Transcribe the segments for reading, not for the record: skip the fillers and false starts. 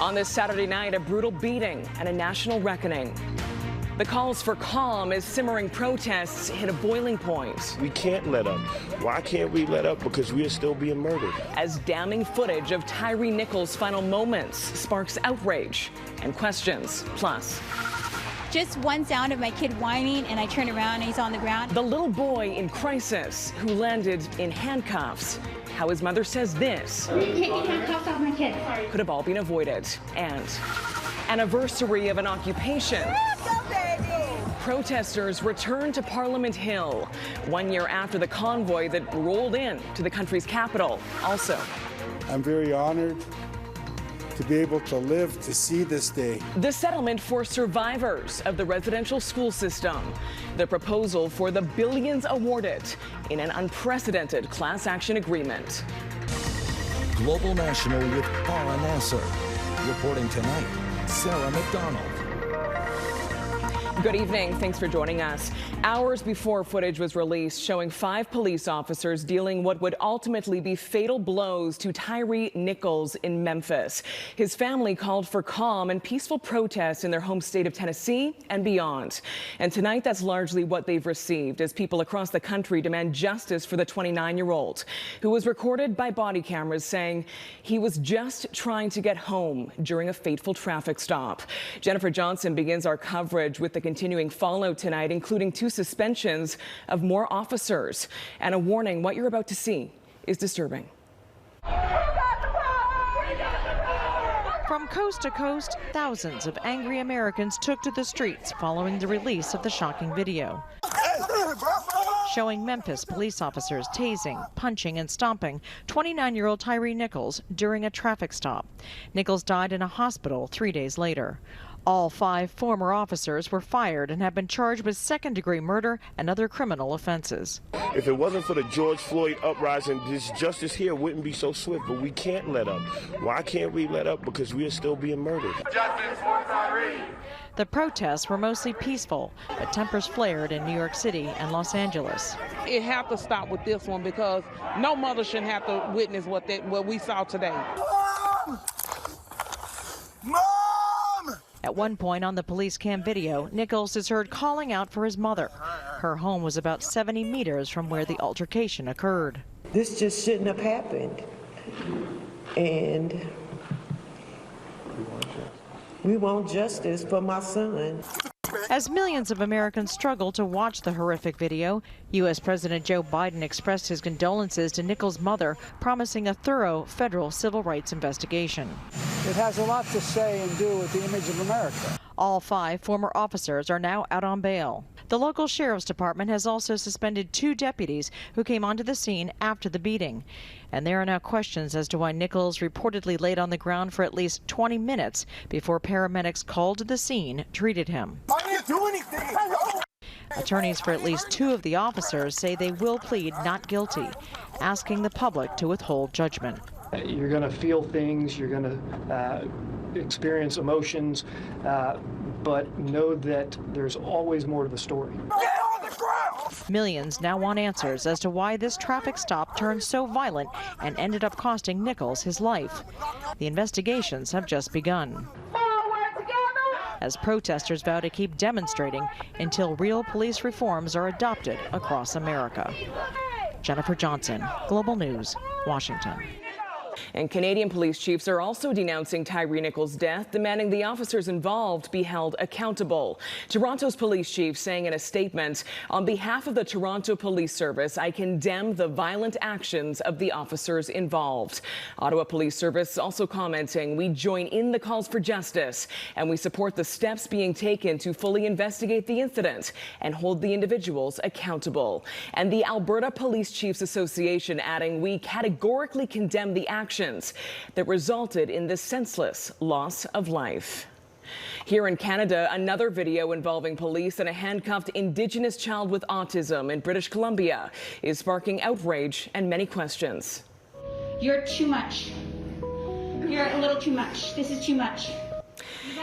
On this Saturday night, a brutal beating and a national reckoning. The calls for calm as simmering protests hit a boiling point. We can't let up. Why can't we let up? Because we are still being murdered. As damning footage of Tyre Nichols' final moments sparks outrage and questions. Plus, just one sound of my kid whining, and I turn around and he's on the ground. The little boy in crisis who landed in handcuffs. How his mother says this Take the handcuffs off my kid. Could have all been avoided. And anniversary of an occupation. Protesters return to Parliament Hill 1 year after the convoy that rolled in to the country's capital. Also, I'm very honored to be able to live to see this day. The settlement for survivors of the residential school system. The proposal for the billions awarded in an unprecedented class action agreement. Global National with Farah Nasser. Reporting tonight, Sarah McDonald. Good evening. Thanks for joining us. Hours before footage was released showing 5 police officers dealing what would ultimately be fatal blows to Tyre Nichols in Memphis. His family called for calm and peaceful protests in their home state of Tennessee and beyond. And tonight, that's largely what they've received as people across the country demand justice for the 29-year-old who was recorded by body cameras saying he was just trying to get home during a fateful traffic stop. Jennifer Johnson begins our coverage with the continuing fallout tonight, including 2 suspensions of more officers and a warning what you're about to see is disturbing. From coast to coast, thousands of angry Americans took to the streets following the release of the shocking video, showing Memphis police officers tasing, punching, and stomping 29-year-old Tyre Nichols during a traffic stop. Nichols died in a hospital 3 days later. All 5 former officers were fired and have been charged with second-degree murder and other criminal offenses. If it wasn't for the George Floyd uprising, this justice here wouldn't be so swift, but we can't let up. Why can't we let up? Because we are still being murdered. Justice for Tyre. The protests were mostly peaceful, but tempers flared in New York City and Los Angeles. It have to stop with this one because no mother shouldn't have to witness what we saw today. Mom! At one point on the police cam video, Nichols is heard calling out for his mother. Her home was about 70 meters from where the altercation occurred. This just shouldn't have happened. And we want justice for my son. As millions of Americans struggle to watch the horrific video, U.S. President Joe Biden expressed his condolences to Nichols' mother, promising a thorough federal civil rights investigation. It has a lot to say and do with the image of America. All 5 former officers are now out on bail. The local sheriff's department has also suspended 2 deputies who came onto the scene after the beating. And there are now questions as to why Nichols reportedly laid on the ground for at least 20 minutes before paramedics called to the scene treated him. I didn't do anything. Attorneys for at least 2 of the officers say they will plead not guilty, asking the public to withhold judgment. You're going to feel things, you're going to experience emotions, but know that there's always more to the story. Get on the ground! Millions now want answers as to why this traffic stop turned so violent and ended up costing Nichols his life. The investigations have just begun, as protesters vow to keep demonstrating until real police reforms are adopted across America. Jennifer Johnson, Global News, Washington. And Canadian police chiefs are also denouncing Tyre Nichols' death, demanding the officers involved be held accountable. Toronto's police chief saying in a statement, on behalf of the Toronto Police Service, I condemn the violent actions of the officers involved. Ottawa Police Service also commenting, we join in the calls for justice and we support the steps being taken to fully investigate the incident and hold the individuals accountable. And the Alberta Police Chiefs Association adding, we categorically condemn the actions that resulted in this senseless loss of life. Here in Canada, another video involving police and a handcuffed Indigenous child with autism in British Columbia is sparking outrage and many questions. You're too much. You're a little too much. This is too much.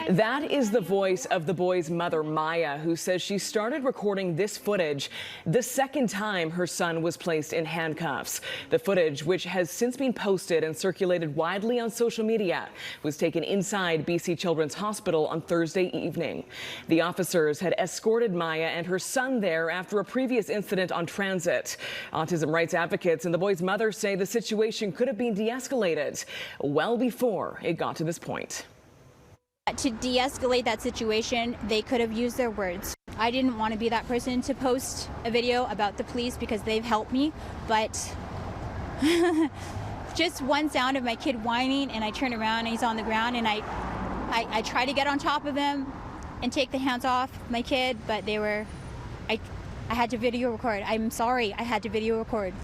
That is the voice of the boy's mother, Maya, who says she started recording this footage the second time her son was placed in handcuffs. The footage, which has since been posted and circulated widely on social media, was taken inside BC Children's Hospital on Thursday evening. The officers had escorted Maya and her son there after a previous incident on transit. Autism rights advocates and the boy's mother say the situation could have been de-escalated well before it got to this point. To de-escalate that situation, they could have used their words. I didn't want to be that person to post a video about the police because they've helped me, but just one sound of my kid whining and I turn around and he's on the ground and I try to get on top of him and take the hands off my kid, but I had to video record. I'm sorry, I had to video record.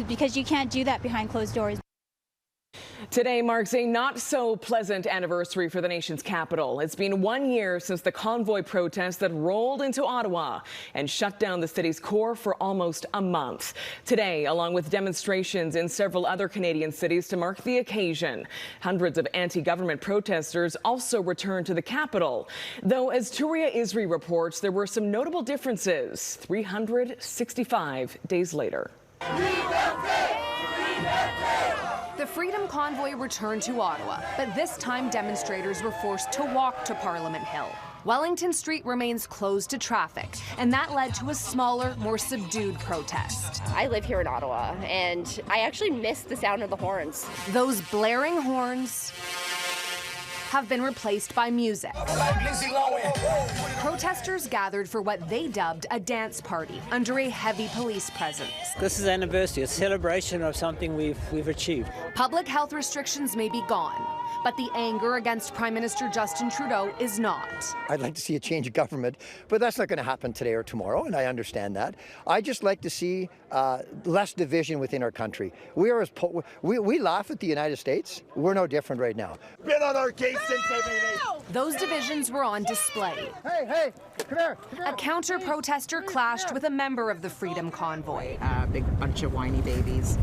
Because you can't do that behind closed doors. Today marks a not so pleasant anniversary for the nation's capital. It's been 1 year since the Convoy protest that rolled into Ottawa and shut down the city's core for almost a month. Today, along with demonstrations in several other Canadian cities to mark the occasion, hundreds of anti-government protesters also returned to the capital. Though, as Touria Izri reports, there were some notable differences 365 days later. The Freedom Convoy returned to Ottawa, but this time demonstrators were forced to walk to Parliament Hill. Wellington Street remains closed to traffic, and that led to a smaller, more subdued protest. I live here in Ottawa, and I actually miss the sound of the horns. Those blaring horns have been replaced by music. Protesters gathered for what they dubbed a dance party under a heavy police presence. This is an anniversary, a celebration of something we've achieved. Public health restrictions may be gone, but the anger against Prime Minister Justin Trudeau is not. I'd like to see a change of government, but that's not going to happen today or tomorrow, and I understand that. I just like to see less division within our country. We laugh at the United States. We're no different right now. Been on our case since Those divisions were on display. Hey, come here. A counter-protester clashed with a member of the Freedom Convoy. A big bunch of whiny babies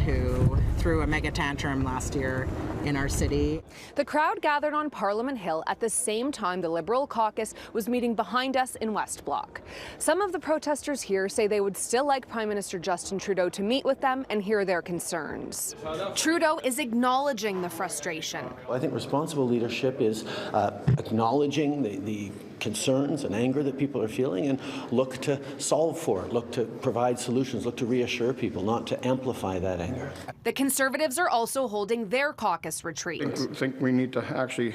who threw a mega tantrum last year in our city. The crowd gathered on Parliament Hill at the same time the Liberal caucus was meeting behind us in West Block. Some of the protesters here say they would still like Prime Minister Justin Trudeau to meet with them and hear their concerns. Trudeau is acknowledging the frustration. I think responsible leadership is acknowledging the concerns and anger that people are feeling and look to solve for it, look to provide solutions, look to reassure people, not to amplify that anger. The Conservatives are also holding their caucus retreat. I think we need to actually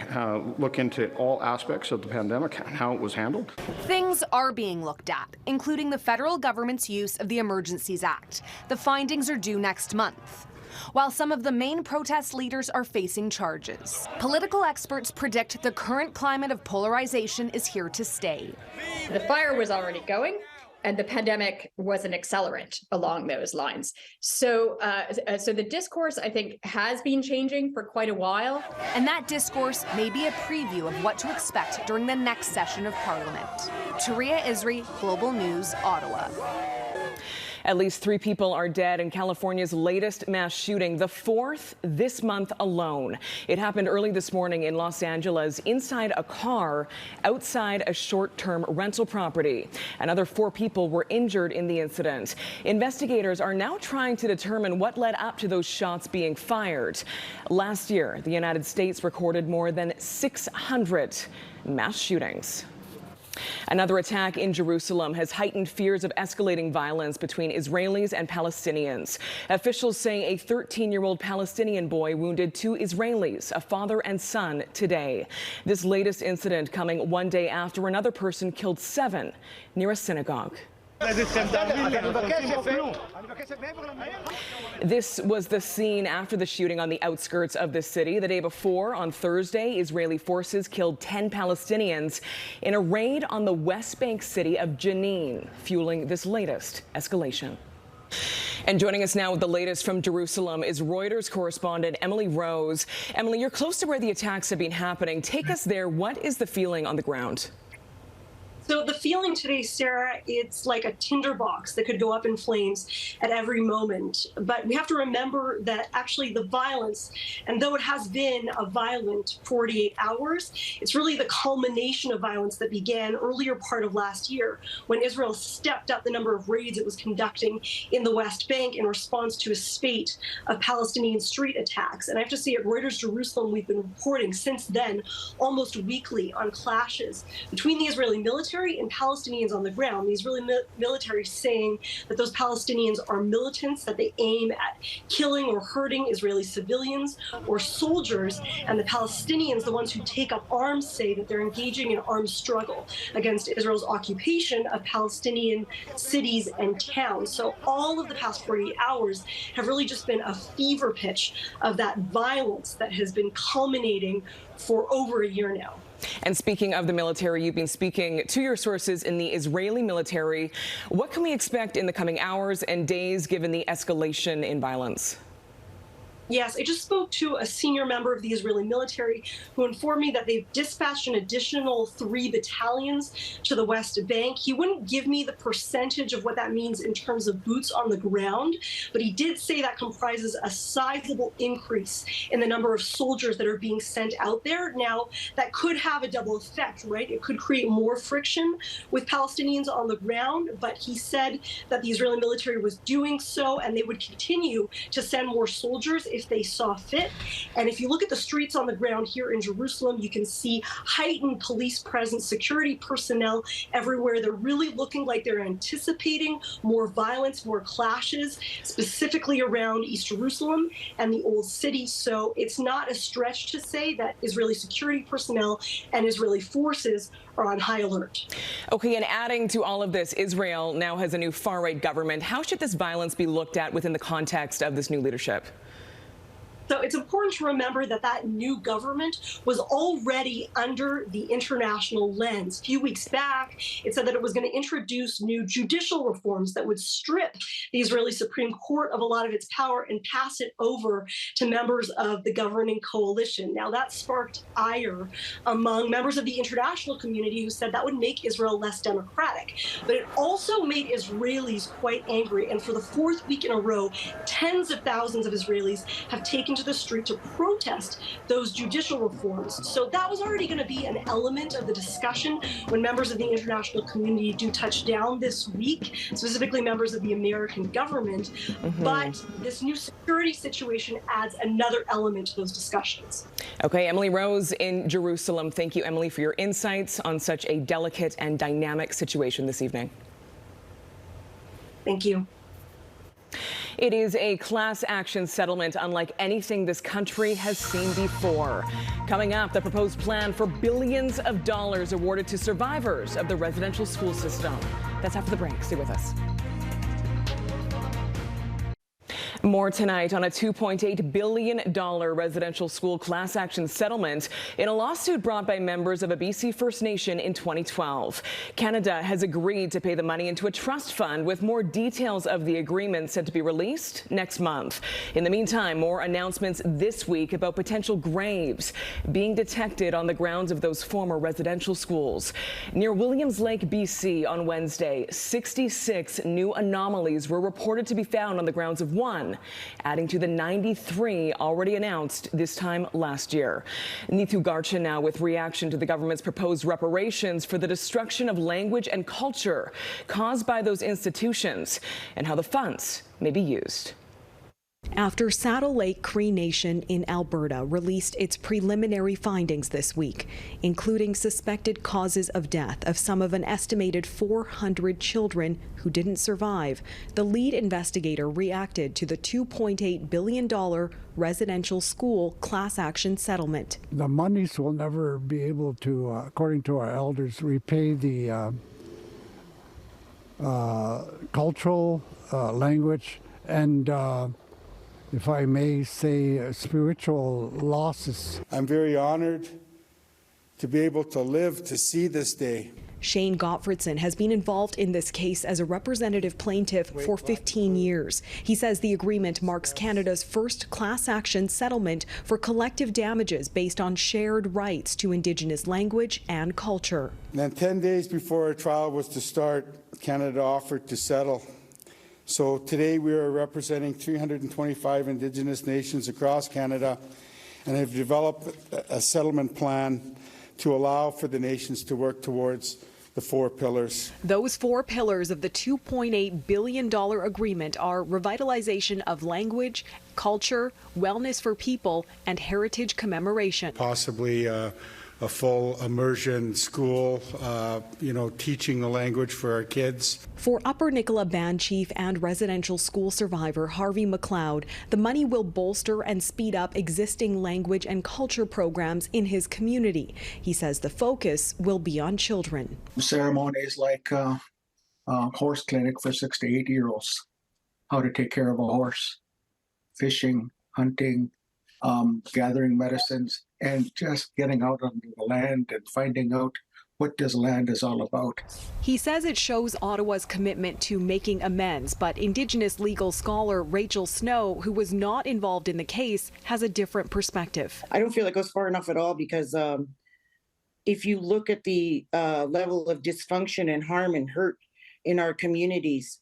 look into all aspects of the pandemic and how it was handled. Things are being looked at, including the federal government's use of the Emergencies Act. The findings are due next month. While some of the main protest leaders are facing charges, political experts predict the current climate of polarization is here to stay. The fire was already going, and the pandemic was an accelerant along those lines. So the discourse, I think, has been changing for quite a while. And that discourse may be a preview of what to expect during the next session of Parliament. Touria Izri, Global News, Ottawa. At least 3 people are dead in California's latest mass shooting, the 4th this month alone. It happened early this morning in Los Angeles inside a car outside a short-term rental property. Another 4 people were injured in the incident. Investigators are now trying to determine what led up to those shots being fired. Last year, the United States recorded more than 600 mass shootings. Another attack in Jerusalem has heightened fears of escalating violence between Israelis and Palestinians. Officials say a 13-year-old Palestinian boy wounded 2 Israelis, a father and son, today. This latest incident coming 1 day after another person killed 7 near a synagogue. This was the scene after the shooting on the outskirts of the city. The day before, on Thursday, Israeli forces killed 10 Palestinians in a raid on the West Bank city of Jenin, fueling this latest escalation. And joining us now with the latest from Jerusalem is Reuters correspondent Emily Rose. Emily, you're close to where the attacks have been happening. Take us there. What is the feeling on the ground? So the feeling today, Sarah, it's like a tinderbox that could go up in flames at every moment. But we have to remember that actually the violence, and though it has been a violent 48 hours, it's really the culmination of violence that began earlier part of last year when Israel stepped up the number of raids it was conducting in the West Bank in response to a spate of Palestinian street attacks. And I have to say at Reuters Jerusalem, we've been reporting since then almost weekly on clashes between the Israeli military and Palestinians on the ground. The Israeli military saying that those Palestinians are militants, that they aim at killing or hurting Israeli civilians or soldiers, and the Palestinians, the ones who take up arms, say that they're engaging in armed struggle against Israel's occupation of Palestinian cities and towns. So all of the past 48 hours have really just been a fever pitch of that violence that has been culminating for over a year now. And speaking of the military, you've been speaking to your sources in the Israeli military. What can we expect in the coming hours and days given the escalation in violence? Yes, I just spoke to a senior member of the Israeli military who informed me that they've dispatched an additional 3 battalions to the West Bank. He wouldn't give me the percentage of what that means in terms of boots on the ground, but he did say that comprises a sizable increase in the number of soldiers that are being sent out there. Now, that could have a double effect, right? It could create more friction with Palestinians on the ground, but he said that the Israeli military was doing so and they would continue to send more soldiers if they saw fit. And if you look at the streets on the ground here in Jerusalem, you can see heightened police presence, security personnel everywhere. They're really looking like they're anticipating more violence, more clashes, specifically around East Jerusalem and the Old City. So it's not a stretch to say that Israeli security personnel and Israeli forces are on high alert. Okay, and adding to all of this, Israel now has a new far-right government. How should this violence be looked at within the context of this new leadership? So it's important to remember that that new government was already under the international lens. A few weeks back, it said that it was going to introduce new judicial reforms that would strip the Israeli Supreme Court of a lot of its power and pass it over to members of the governing coalition. Now, that sparked ire among members of the international community who said that would make Israel less democratic. But it also made Israelis quite angry. And for the 4th week in a row, tens of thousands of Israelis have taken to the street to protest those judicial reforms. So that was already going to be an element of the discussion when members of the international community do touch down this week, specifically members of the American government. But this new security situation adds another element to those discussions. Okay, Emily Rose in Jerusalem. Thank you, Emily, for your insights on such a delicate and dynamic situation this evening. Thank you. It is a class action settlement unlike anything this country has seen before. Coming up, the proposed plan for billions of dollars awarded to survivors of the residential school system. That's after the break. Stay with us. More tonight on a $2.8 billion residential school class action settlement in a lawsuit brought by members of a BC First Nation in 2012. Canada has agreed to pay the money into a trust fund with more details of the agreement set to be released next month. In the meantime, more announcements this week about potential graves being detected on the grounds of those former residential schools. Near Williams Lake, BC on Wednesday, 66 new anomalies were reported to be found on the grounds of one, adding to the 93 already announced this time last year. Neetu Garcha now with reaction to the government's proposed reparations for the destruction of language and culture caused by those institutions and how the funds may be used. After Saddle Lake Cree Nation in Alberta released its preliminary findings this week, including suspected causes of death of some of an estimated 400 children who didn't survive, the lead investigator reacted to the $2.8 billion residential school class action settlement. The monies will never be able to, according to our elders, repay the cultural, language, and if I may say, spiritual losses. I'm very honored to be able to live to see this day. Shane Gottfredson has been involved in this case as a representative plaintiff for 15 years. He says the agreement marks Canada's first class action settlement for collective damages based on shared rights to Indigenous language and culture. Then 10 days before our trial was to start, Canada offered to settle. So today we are representing 325 Indigenous nations across Canada and have developed a settlement plan to allow for the nations to work towards the 4 pillars. Those 4 pillars of the $2.8 billion agreement are revitalization of language, culture, wellness for people, and heritage commemoration. Possibly a full immersion school, teaching the language for our kids. For Upper Nicola Band Chief and residential school survivor Harvey McLeod, the money will bolster and speed up existing language and culture programs in his community. He says the focus will be on children. Ceremonies like horse clinic for 6 to 8-year-olds, how to take care of a horse, fishing, hunting, gathering medicines, and just getting out on the land and finding out what this land is all about. He says it shows Ottawa's commitment to making amends, but Indigenous legal scholar Rachel Snow, who was not involved in the case, has a different perspective. I don't feel it goes far enough at all because if you look at the level of dysfunction and harm and hurt in our communities,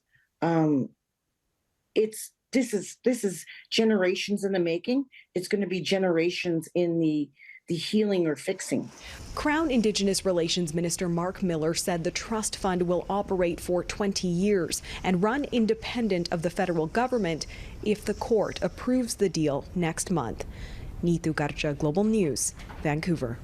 This is generations in the making. It's going to be generations in the healing or fixing. Crown Indigenous Relations Minister Mark Miller said the trust fund will operate for 20 years and run independent of the federal government if the court approves the deal next month. Neetu Garcha, Global News, Vancouver.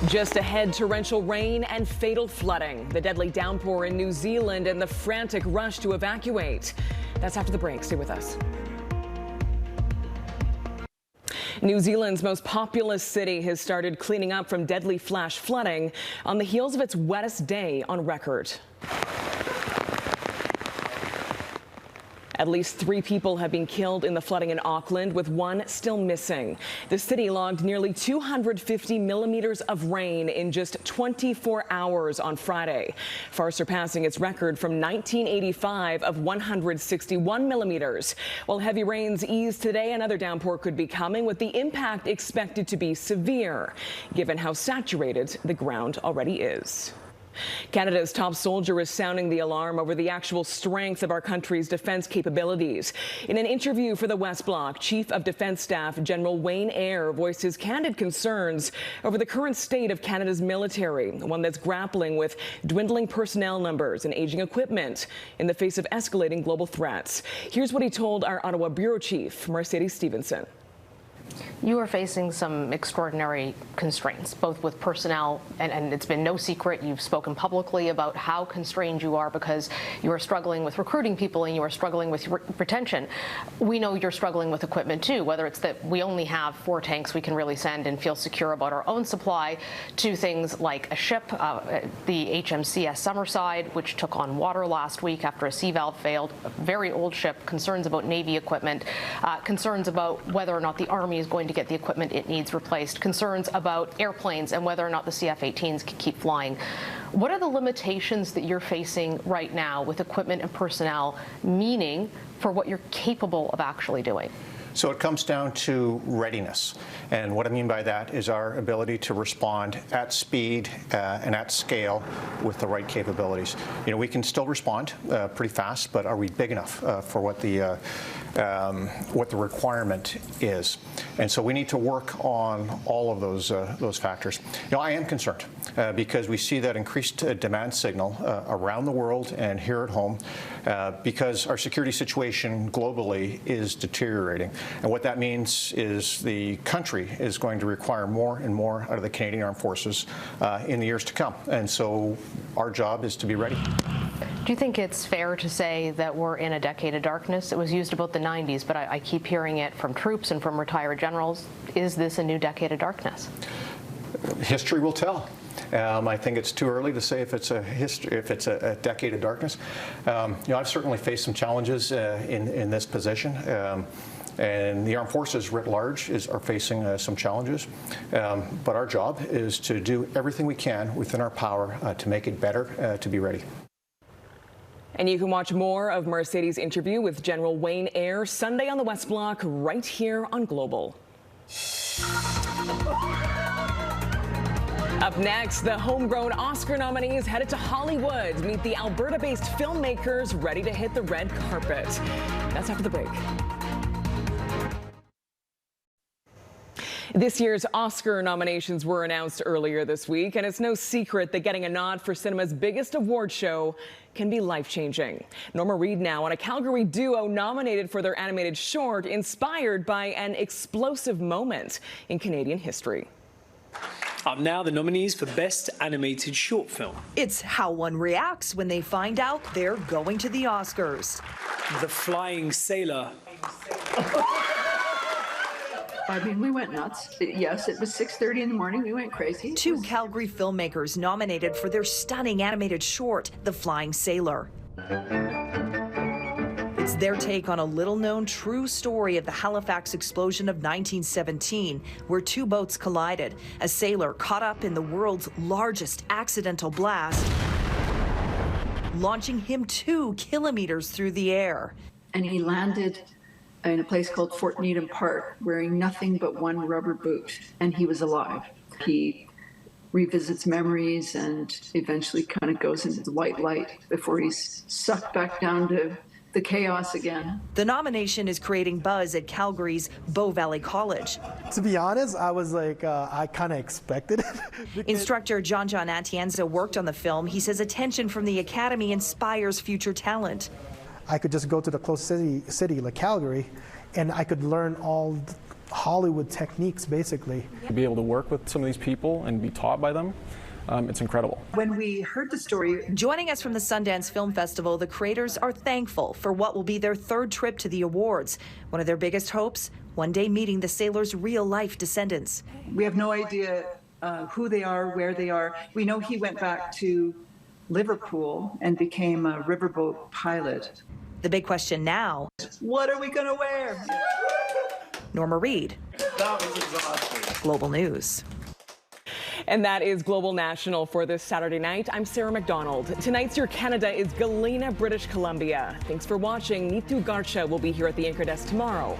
Just ahead, torrential rain and fatal flooding. The deadly downpour in New Zealand and the frantic rush to evacuate. That's after the break. Stay with us. New Zealand's most populous city has started cleaning up from deadly flash flooding on the heels of its wettest day on record. At least 3 people have been killed in the flooding in Auckland, with 1 still missing. The city logged nearly 250 millimeters of rain in just 24 hours on Friday, far surpassing its record from 1985 of 161 millimeters. While heavy rains ease today, another downpour could be coming, with the impact expected to be severe, given how saturated the ground already is. Canada's top soldier is sounding the alarm over the actual strength of our country's defense capabilities. In an interview for the West Block, Chief of Defense Staff General Wayne Eyre voiced his candid concerns over the current state of Canada's military, one that's grappling with dwindling personnel numbers and aging equipment in the face of escalating global threats. Here's what he told our Ottawa Bureau Chief, Mercedes Stevenson. You are facing some extraordinary constraints, both with personnel, and it's been no secret. You've spoken publicly about how constrained you are because you are struggling with recruiting people and you are struggling with retention. We know you're struggling with equipment too, whether it's that we only have 4 tanks we can really send and feel secure about our own supply, to things like a ship, the HMCS Summerside, which took on water last week after a sea valve failed, a very old ship, concerns about Navy equipment, concerns about whether or not the Army is going to get the equipment it needs replaced, concerns about airplanes and whether or not the CF-18s can keep flying. What are the limitations that you're facing right now with equipment and personnel, meaning for what you're capable of actually doing? So it comes down to readiness. And what I mean by that is our ability to respond at speed and at scale with the right capabilities. You know, we can still respond pretty fast, but are we big enough for what the requirement is? And so we need to work on all of those factors. You know, I am concerned because we see that increased demand signal around the world and here at home because our security situation globally is deteriorating. And what that means is the country is going to require more and more out of the Canadian Armed Forces in the years to come. And so our job is to be ready. Do you think it's fair to say that we're in a decade of darkness? It was used about the 90s, but I keep hearing it from troops and from retired generals. Is this a new decade of darkness? History will tell. I think it's too early to say if it's a decade of darkness. You know, I've certainly faced some challenges in this position. And the armed forces writ large are facing some challenges. But our job is to do everything we can within our power to make it better, to be ready. And you can watch more of Mercedes' interview with General Wayne Eyre Sunday on the West Block right here on Global. Up next, the homegrown Oscar nominees headed to Hollywood to meet the Alberta-based filmmakers ready to hit the red carpet. That's after the break. This year's Oscar nominations were announced earlier this week, and it's no secret that getting a nod for cinema's biggest award show can be life-changing. Norma Reed now on a Calgary duo nominated for their animated short inspired by an explosive moment in Canadian history. Up now, the nominees for Best Animated Short Film. It's how one reacts when they find out they're going to the Oscars. The Flying Sailor. I mean, we went nuts. Yes, it was 6:30 in the morning. We went crazy. Two Calgary filmmakers nominated for their stunning animated short, The Flying Sailor. It's their take on a little-known true story of the Halifax explosion of 1917, where two boats collided. A sailor caught up in the world's largest accidental blast, launching him 2 kilometers through the air. And he landed in a place called Fort Needham Park, wearing nothing but one rubber boot, and he was alive. He revisits memories and eventually kind of goes into the white light before he's sucked back down to the chaos again. The nomination is creating buzz at Calgary's Bow Valley College. To be honest, I was like, I kind of expected it. Instructor John Atienza worked on the film. He says attention from the Academy inspires future talent. I could just go to the close city like Calgary, and I could learn all Hollywood techniques, basically. To be able to work with some of these people and be taught by them, it's incredible. When we heard the story, joining us from the Sundance Film Festival, the creators are thankful for what will be their 3rd trip to the awards. One of their biggest hopes, one day meeting the sailor's real-life descendants. We have no idea who they are, where they are. We know he went back to Liverpool and became a riverboat pilot. The big question now, what are we going to wear? Norma Reed, That was exhausting. Global News. And that is Global National for this Saturday night. I'm Sarah McDonald. Tonight's Your Canada is Galena, British Columbia. Thanks for watching. Neetu Garcha will be here at the anchor desk tomorrow.